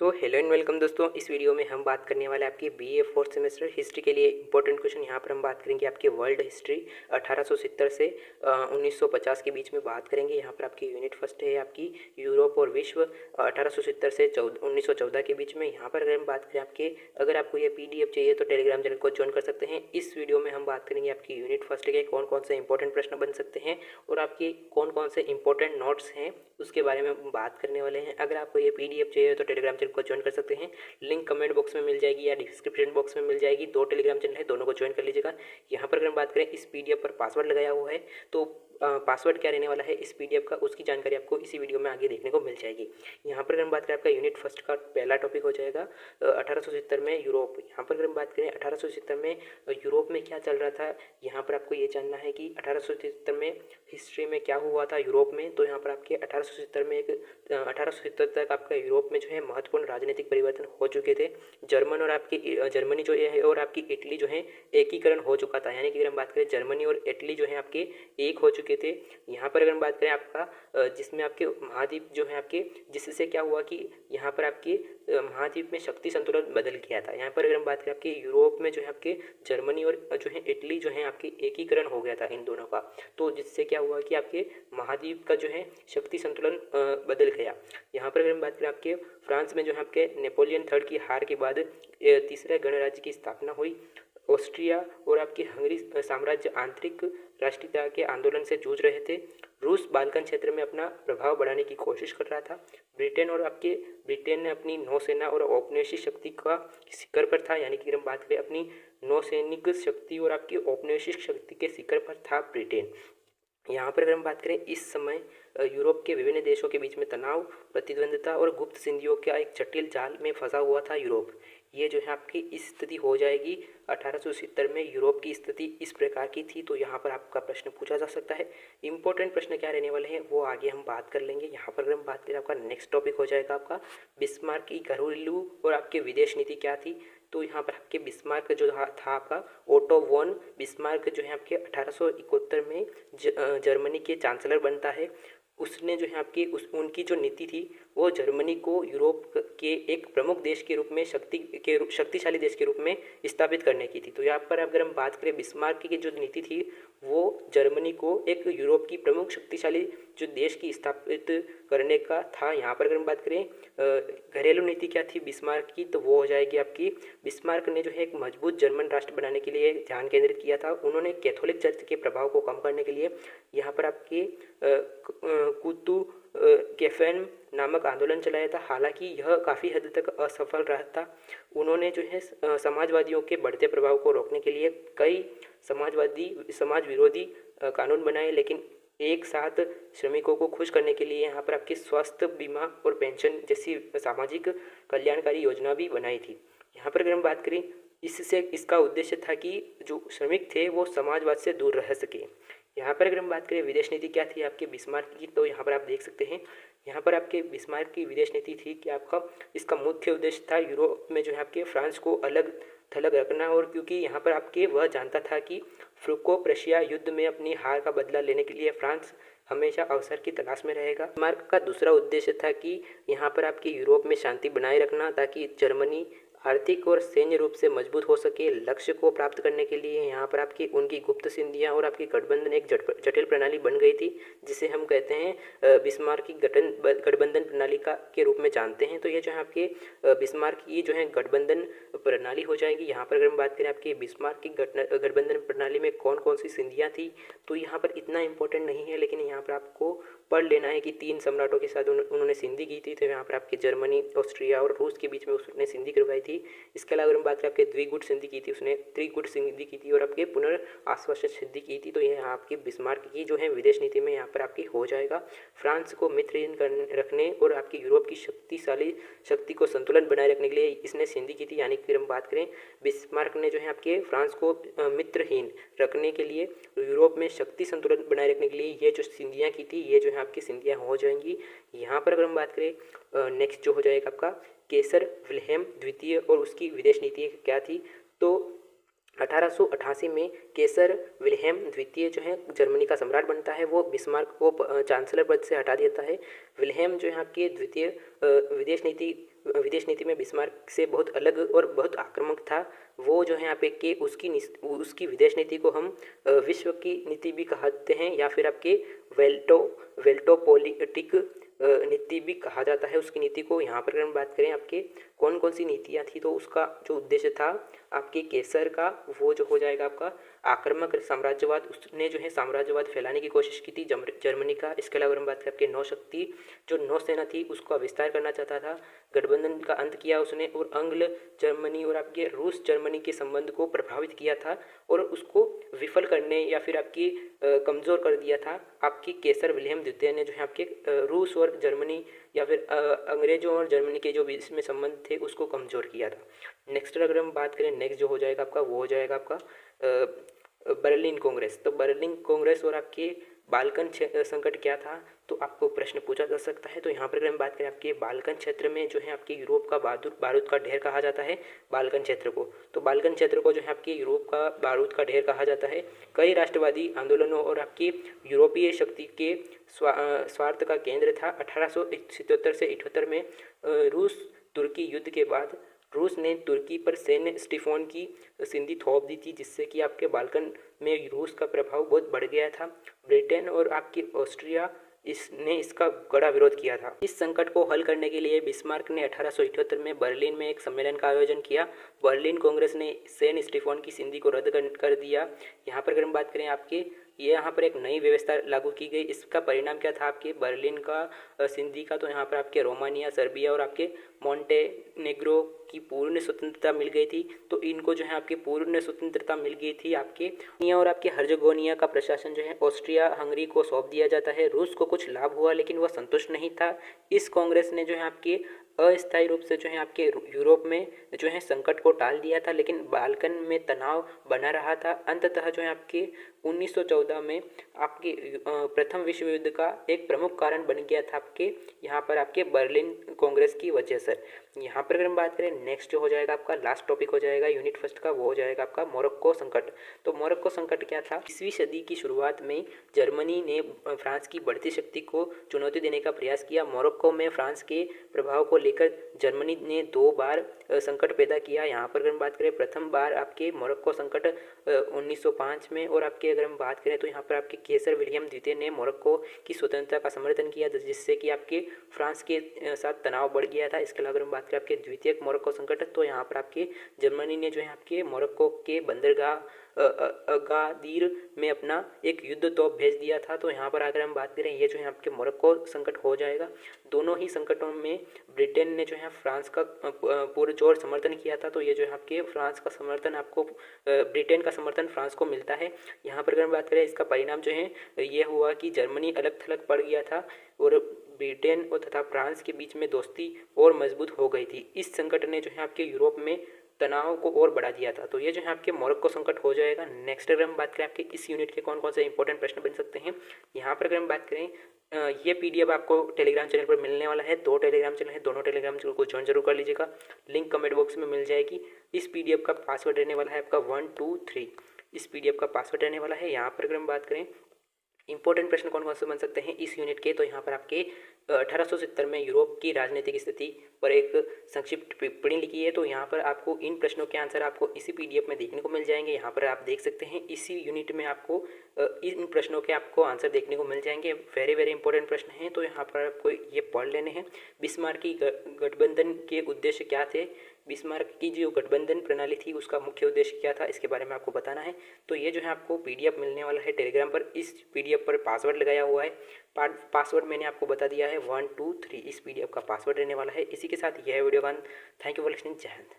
तो hello and welcome दोस्तों। इस वीडियो में हम बात करने वाले आपके बीए फोर्थ सेमेस्टर हिस्ट्री के लिए इंपॉर्टेंट क्वेश्चन। यहाँ पर हम बात करेंगे आपके वर्ल्ड हिस्ट्री 1870 से 1950 के बीच में बात करेंगे। यहाँ पर आपकी यूनिट फर्स्ट है आपकी यूरोप और विश्व 1870 से 1914 के बीच में। यहाँ पर अगर हम बात करें आपके, अगर आपको ये PDF चाहिए तो टेलीग्राम चैनल को ज्वाइन कर सकते हैं। इस वीडियो में हम बात करेंगे आपकी यूनिट फर्स्ट के कौन कौन से इंपॉर्टेंट प्रश्न बन सकते हैं और आपके कौन कौन से इंपॉर्टेंट नोट्स हैं उसके बारे में हम बात करने वाले हैं। अगर आपको ये PDF चाहिए तो टेलीग्राम चैनल को ज्वाइन कर सकते हैं। लिंक कमेंट बॉक्स में मिल जाएगी या डिस्क्रिप्शन बॉक्स में मिल जाएगी। 2 टेलीग्राम चैनल है, दोनों को ज्वाइन कर लीजिएगा। यहाँ पर अगर हम बात करें, इस PDF पर पासवर्ड लगाया हुआ है, तो पासवर्ड क्या रहने वाला है इस PDF का, उसकी जानकारी आपको इसी वीडियो में आगे देखने को मिल जाएगी। यहाँ पर अगर हम बात करें, आपका यूनिट फर्स्ट का पहला टॉपिक हो जाएगा 1870 में यूरोप। यहाँ पर अगर हम बात करें 1870 में यूरोप में क्या चल रहा था, यहाँ पर आपको ये जानना है कि 1870 में हिस्ट्री में क्या हुआ था यूरोप में। तो यहाँ पर आपके 1870 में 1870 तक आपका यूरोप में जो है महत्वपूर्ण राजनीतिक परिवर्तन हो चुके थे। जर्मनी जो है और आपकी इटली जो है एकीकरण हो चुका था। यानी कि अगर हम बात करें, जर्मनी और इटली जो है आपके एक हो चुके थे। यहाँ पर अगर हम बात करें आपका, जिसमें आपके महाद्वीप जो है आपके, जिससे क्या हुआ कि यहाँ पर आपके महाद्वीप में शक्ति संतुलन बदल गया था। यहाँ पर अगर हम बात करें आपके यूरोप में जो है आपके जर्मनी और जो है इटली जो है आपके एकीकरण हो गया था इन दोनों का। तो जिससे क्या हुआ कि आपके महाद्वीप का जो है शक्ति संतुलन बदल गया। यहाँ पर अगर हम बात करें आपके फ्रांस में जो है आपके नेपोलियन थर्ड की हार के बाद तीसरे गणराज्य की स्थापना हुई। ऑस्ट्रिया और आपकी हंगरी साम्राज्य आंतरिक राष्ट्रीयता के आंदोलन से जूझ रहे थे। रूस बाल्कन क्षेत्र में अपना प्रभाव बढ़ाने की कोशिश कर रहा था। ब्रिटेन ने अपनी नौसेना और औपनिवेशिक शक्ति का शिखर पर था। यानी कि हम बात करें अपनी नौसैनिक शक्ति और आपकी औपनिवेशिक शक्ति के शिखर पर था ब्रिटेन। यहाँ पर अगर हम बात करें, इस समय यूरोप के विभिन्न देशों के बीच में तनाव, प्रतिद्वंद्विता और गुप्त संधियों का एक जटिल जाल में फंसा हुआ था यूरोप। ये जो है आपकी स्थिति हो जाएगी 1870 में। यूरोप की स्थिति इस प्रकार की थी। तो यहाँ पर आपका प्रश्न पूछा जा सकता है। इंपॉर्टेंट प्रश्न क्या रहने वाले हैं वो आगे हम बात कर लेंगे। यहाँ पर अगर हम बात करें, आपका नेक्स्ट टॉपिक हो जाएगा आपका बिस्मार्क की घरेलू और आपके विदेश नीति क्या थी। तो यहाँ पर आपके बिस्मार्क जो था आपका ओटो वॉन बिस्मार्क जो है आपके 1871 में जर्मनी के चांसलर बनता है। उसने जो है आपकी उनकी जो नीति थी वो जर्मनी को यूरोप के एक प्रमुख देश के रूप में शक्तिशाली देश के रूप में स्थापित करने की थी। तो यहाँ पर अगर हम बात करें, बिस्मार्क की जो नीति थी वो जर्मनी को एक यूरोप की प्रमुख शक्तिशाली जो देश की स्थापित करने का था। यहाँ पर अगर हम बात करें घरेलू नीति क्या थी बिस्मार्क की, तो वो हो जाएगी आपकी, बिस्मार्क ने जो है एक मजबूत जर्मन राष्ट्र बनाने के लिए ध्यान केंद्रित किया था। उन्होंने कैथोलिक चर्च के प्रभाव को कम करने के लिए यहाँ पर आपके कुतु कैफेन नामक आंदोलन चलाया था। हालांकि यह काफ़ी हद तक असफल रहा था। उन्होंने जो है समाजवादियों के बढ़ते प्रभाव को रोकने के लिए कई समाज विरोधी कानून बनाए, लेकिन एक साथ श्रमिकों को खुश करने के लिए यहाँ पर आपकी स्वास्थ्य बीमा और पेंशन जैसी सामाजिक कल्याणकारी योजना भी बनाई थी। यहाँ पर अगर हम बात करें, इसका उद्देश्य था कि जो श्रमिक थे वो समाजवाद से दूर रह सके। यहाँ पर अगर हम बात करें विदेश नीति क्या थी आपके बिस्मार्क की, तो यहाँ पर आप देख सकते हैं, यहाँ पर आपके बिस्मार्क की विदेश नीति थी कि इसका मुख्य उद्देश्य था यूरोप में जो है आपके फ्रांस को अलग थलग रखना। और क्योंकि यहाँ पर आपके वह जानता था कि फ्रांको प्रुशिया युद्ध में अपनी हार का बदला लेने के लिए फ्रांस हमेशा अवसर की तलाश में रहेगा। बिस्मार्क का दूसरा उद्देश्य था कि यहाँ पर आपके यूरोप में शांति बनाए रखना, ताकि जर्मनी आर्थिक और सैन्य रूप से मजबूत हो सके। लक्ष्य को प्राप्त करने के लिए यहाँ पर आपकी उनकी गुप्त संधियाँ और आपकी गठबंधन एक जटिल प्रणाली बन गई थी, जिसे हम कहते हैं बिस्मार्क की गठबंधन प्रणाली के रूप में जानते हैं। तो ये जो है आपके बिस्मार्क की जो है गठबंधन प्रणाली हो जाएगी। यहाँ पर अगर हम बात करें आपकी बिस्मार्क की गठबंधन प्रणाली में कौन कौन सी संधियाँ थी, तो यहाँ पर इतना इंपॉर्टेंट नहीं है, लेकिन यहाँ पर आपको पढ़ लेना है कि 3 सम्राटों के साथ उन्होंने संधि की थी। तो यहाँ पर आपके जर्मनी, ऑस्ट्रिया और रूस के बीच में उसने संधि करवाई थी। इसके अलावा अगर हम बात करें, आपके द्विगुट संधि की थी, उसने त्रिगुट संधि की थी और आपके पुनर्आश्वासन संधि की थी। तो ये आपकी बिस्मार्क की जो है विदेश नीति में यहाँ पर आपकी हो जाएगा। फ्रांस को मित्रहीन रखने और आपकी यूरोप की शक्तिशाली शक्ति को संतुलन बनाए रखने के लिए इसने संधि की थी। यानी कि हम बात करें, बिस्मार्क ने जो है आपके फ्रांस को मित्रहीन रखने के लिए, यूरोप में शक्ति संतुलन बनाए रखने के लिए ये जो संधियाँ की थी, ये जो है आपकी संधियाँ हो जाएंगी। यहाँ पर अगर हम बात करें, नेक्स्ट जो हो जाएगा आपका केसर विल्हेम द्वितीय और उसकी विदेश नीति क्या थी। तो 1888 में केसर विल्हेम द्वितीय जो है जर्मनी का सम्राट बनता है। वो बिस्मार्क को चांसलर पद से हटा देता है। विल्हेम जो है आपकी द्वितीय विदेश नीति विदेश नीति में बिस्मार्क से बहुत अलग और बहुत आक्रामक था, वो जो है यहाँ पे कि उसकी विदेश नीति को हम विश्व की नीति भी कहते हैं, या फिर आपके वेल्टो पॉलिटिक नीति भी कहा जाता है उसकी नीति को। यहाँ पर अगर हम बात करें आपके कौन कौन सी नीतियाँ थी, तो उसका जो उद्देश्य था आपके केसर का, वो जो हो जाएगा आपका आक्रामक साम्राज्यवाद। उसने जो है साम्राज्यवाद फैलाने की कोशिश की थी जर्मनी का। इसके अलावा हम बात करें आपके नौशक्ति, जो नौसेना थी उसका विस्तार करना चाहता था, गठबंधन का अंत किया उसने, और अंग्ल जर्मनी और आपके रूस जर्मनी के संबंध को प्रभावित किया था और उसको विफल करने या फिर आपकी कमज़ोर कर दिया था। आपकी केसर विलियम द्वितीय ने जो है आपके रूस और जर्मनी या फिर अंग्रेजों और जर्मनी के जो बीच में संबंध थे उसको कमज़ोर किया था। नेक्स्ट अगर हम बात करें, नेक्स्ट जो हो जाएगा आपका वो हो जाएगा आपका बर्लिन कांग्रेस। तो बर्लिन कांग्रेस और आपके बाल्कन संकट क्या था, तो आपको प्रश्न पूछा जा सकता है। तो यहाँ पर अगर हम बात करें आपके बाल्कन क्षेत्र में जो है आपके यूरोप का बारूद का ढेर कहा जाता है बाल्कन क्षेत्र को। तो बाल्कन क्षेत्र को जो है आपके यूरोप का बारूद का ढेर कहा जाता है। कई राष्ट्रवादी आंदोलनों और आपकी यूरोपीय शक्ति के स्वार्थ का केंद्र था। 1877 से 78 में रूस तुर्की युद्ध के बाद रूस ने तुर्की पर सैन्य स्टीफोन की संधि थोप दी थी, जिससे कि आपके बाल्कन में रूस का प्रभाव बहुत बढ़ गया था। ब्रिटेन और आपकी ऑस्ट्रिया इसने इसका कड़ा विरोध किया था। इस संकट को हल करने के लिए बिस्मार्क ने 1878 में बर्लिन में एक सम्मेलन का आयोजन किया। बर्लिन कांग्रेस ने सैन्य स्टीफोन की संधि को रद्द कर दिया। यहाँ पर अगर हम बात करें आपके यहाँ पर एक नई व्यवस्था लागू की गई। इसका परिणाम क्या था आपके बर्लिन का संधि का, तो यहाँ पर आपके रोमानिया, सर्बिया और आपके मॉन्टेनेग्रो की पूर्ण स्वतंत्रता मिल गई थी। तो इनको जो है आपकी पूर्ण स्वतंत्रता मिल गई थी। आपके और आपके हर्जगोनिया का प्रशासन जो है ऑस्ट्रिया हंगरी को सौंप दिया जाता है। रूस को कुछ लाभ हुआ लेकिन वह संतुष्ट नहीं था। इस कांग्रेस ने जो है आपके अस्थायी रूप से जो है आपके यूरोप में जो है संकट को टाल दिया था, लेकिन बाल्कन में तनाव बना रहा था। अंततः जो है आपके 1914 में आपके प्रथम विश्व युद्ध का एक प्रमुख कारण बन गया था आपके यहाँ पर आपके बर्लिन कांग्रेस की वजह से। यहाँ पर अगर हम बात करें, नेक्स्ट जो हो जाएगा आपका लास्ट टॉपिक हो जाएगा यूनिट फर्स्ट का, वो हो जाएगा आपका मोरक्को संकट। तो मोरक्को संकट क्या था? 20वीं सदी की शुरुआत में जर्मनी ने फ्रांस की बढ़ती शक्ति को चुनौती देने का प्रयास किया। मोरक्को में फ्रांस के प्रभाव को लेकर जर्मनी ने 2 बार संकट पैदा किया। यहाँ पर अगर हम बात करें, प्रथम बार आपके मोरक्को संकट 1905 में, और आपके अगर हम बात करें तो यहाँ पर आपके केसर विलियम द्वितीय ने मोरक्को की स्वतंत्रता का समर्थन किया, जिससे कि आपके फ्रांस के साथ तनाव बढ़ गया था। इसके अलावा अगर हम बात करें आपके द्वितीय मोरक्को संकट, तो यहाँ पर आपके जर्मनी ने जो है आपके मोरक्को के बंदरगाह अगादीर में अपना एक युद्ध तोप भेज दिया था। तो यहाँ पर अगर हम बात करें, ये जो है आपके मोरक्को संकट हो जाएगा। दोनों ही संकटों में ब्रिटेन ने जो है फ्रांस का पुरजोर समर्थन किया था। तो ये जो है आपके फ्रांस का समर्थन आपको ब्रिटेन का समर्थन फ्रांस को मिलता है। यहाँ पर अगर हम बात करें, इसका परिणाम जो है ये हुआ कि जर्मनी अलग थलग पड़ गया था और ब्रिटेन और तथा फ्रांस के बीच में दोस्ती और मजबूत हो गई थी। इस संकट ने जो है आपके यूरोप में तनाव को और बढ़ा दिया था। तो ये जो है आपके मोरक्को संकट हो जाएगा। नेक्स्ट अगर हम बात करें आपके इस यूनिट के कौन कौन से इंपॉर्टेंट प्रश्न बन सकते हैं, यहाँ पर अगर हम बात करें, ये पीडीएफ आपको टेलीग्राम चैनल पर मिलने वाला है। 2 टेलीग्राम चैनल है, दोनों टेलीग्राम चैनल को ज्वाइन जरूर कर लीजिएगा। लिंक कमेंट बॉक्स में मिल जाएगी। इस पीडीएफ का पासवर्ड रहने वाला है आपका 123। इस पीडीएफ का पासवर्ड रहने वाला है। यहाँ पर अगर हम बात करें इंपॉर्टेंट प्रश्न कौन कौन से बन सकते हैं इस यूनिट के, तो यहाँ पर आपके 1870 में यूरोप की राजनीतिक स्थिति पर एक संक्षिप्त टिप्पणी लिखी है। तो यहाँ पर आपको इन प्रश्नों के आंसर आपको इसी पीडीएफ में देखने को मिल जाएंगे। यहाँ पर आप देख सकते हैं इसी यूनिट में आपको इन प्रश्नों के आपको आंसर देखने को मिल जाएंगे। वेरी वेरी इंपॉर्टेंट प्रश्न हैं, तो यहाँ पर आपको ये पढ़ लेने हैं। बिस्मार्क की गठबंधन के उद्देश्य क्या थे, बिस्मार्क की जो गठबंधन प्रणाली थी उसका मुख्य उद्देश्य क्या था, इसके बारे में आपको बताना है। तो ये जो है आपको पीडीएफ मिलने वाला है टेलीग्राम पर। इस पीडीएफ पर पासवर्ड लगाया हुआ है। पासवर्ड मैंने आपको बता दिया है 123। इस पीडीएफ का पासवर्ड रहने वाला है। इसी के साथ यह वीडियो बंद। Thank you for listening. जय हिंद।